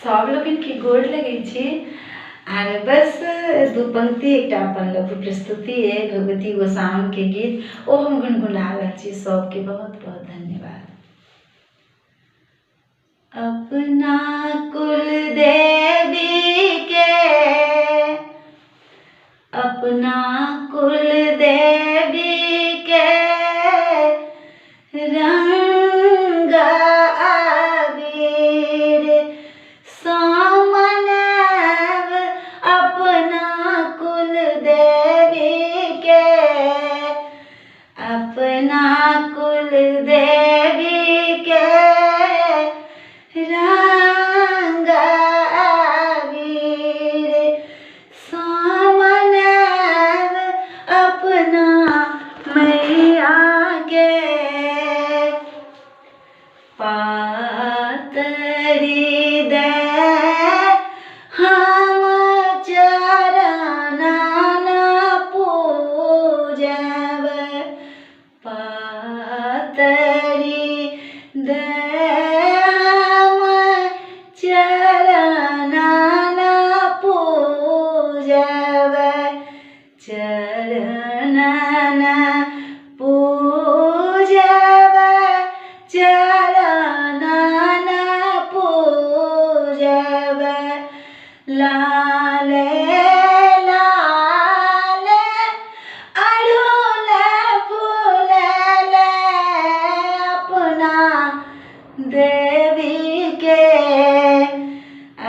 सब लोग इनकी गोड़ लगे छी। आर बस दू पंक्ति एकटा अपन लघु प्रस्तुति है भगवती गोसाउन के गीत ओ हम गुनगुना रहल छी। सबके बहुत बहुत धन्यवाद। अपना कुल देवी के अपना कुल देवी के रंग अबीर सामनव अपना कुल देवी के अपना कुल देवी के रंग अबीर सामनव अपना मैया के पातरी दे हम चरण पूजब पातरी दे हम चरण पूजब चरण पूजब चरण पूजब लाल लाल अड़हुल फूल अपना देवी के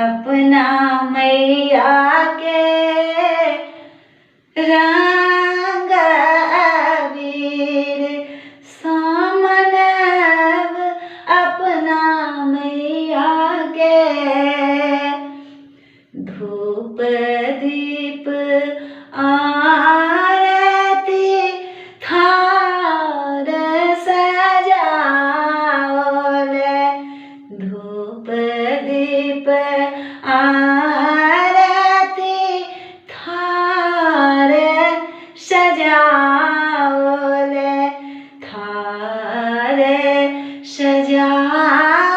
अपना मैया के रंग अबीर सामनव अपना मैया के धूप दीप आरती थार सजाओल धूप दीप आरती थार सजाओल थार सजाओल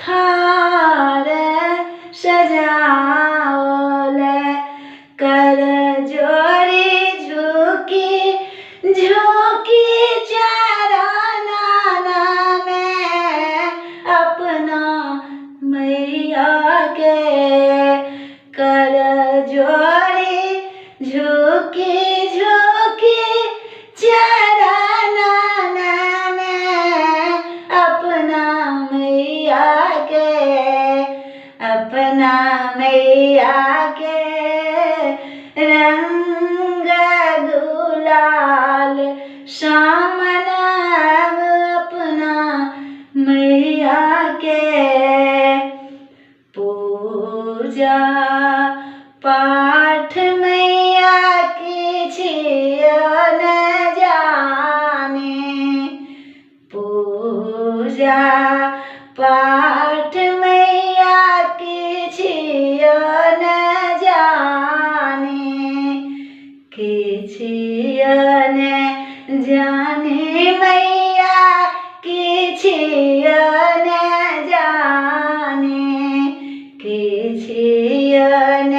थार सजाओल कर जोड़ी झुकी झुकी चरण में अपना मैया के कर जोड़ी झुकी झुकी चरण में अपना मैया के अपना मैया के रंग गुलाल सामनव अपना मैया के पूजा पाठ मैया की छियो न जाने पूजा पाठ मैया की छियो न जाने की छियो न जाने मैया की छियो न जाने की छियो न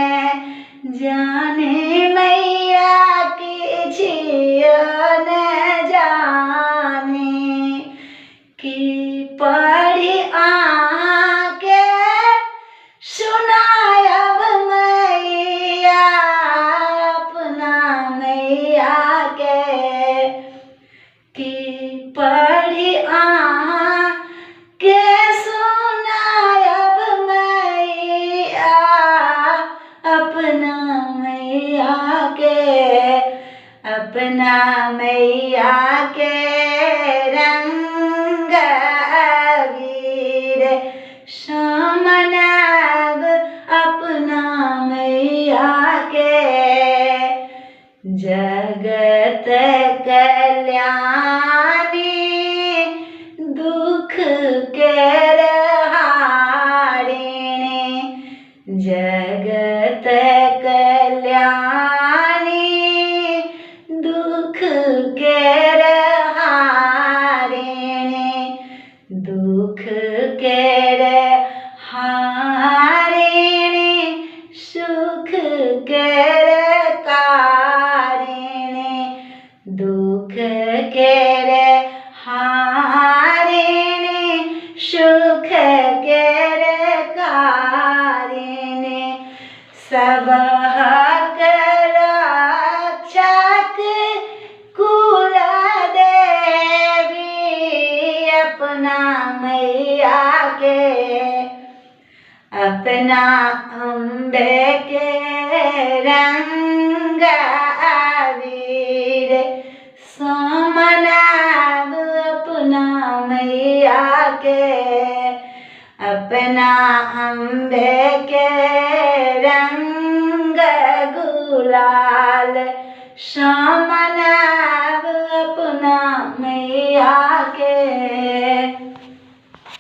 जाने मैया की छियो न जाने की पढ़ी आके सुनायब मैया अपना मैया के की पढ़ी आके सुनायब मैया अपना मैया के अपना मैया के रंग अबीर सामनव अपना मैया के जगत कल्याणी दुख के हारिणी जगत कल्याणी दुख के हारिणी दुख के के रे कारिणी सब हक रक्षक कुल देवी अपना मैया के अपना अम्बे के रंग आवीर सोमनाभ अपना मैया के अपना अम्बे के रंग गुलाल सोमनाभ अपना मैया के।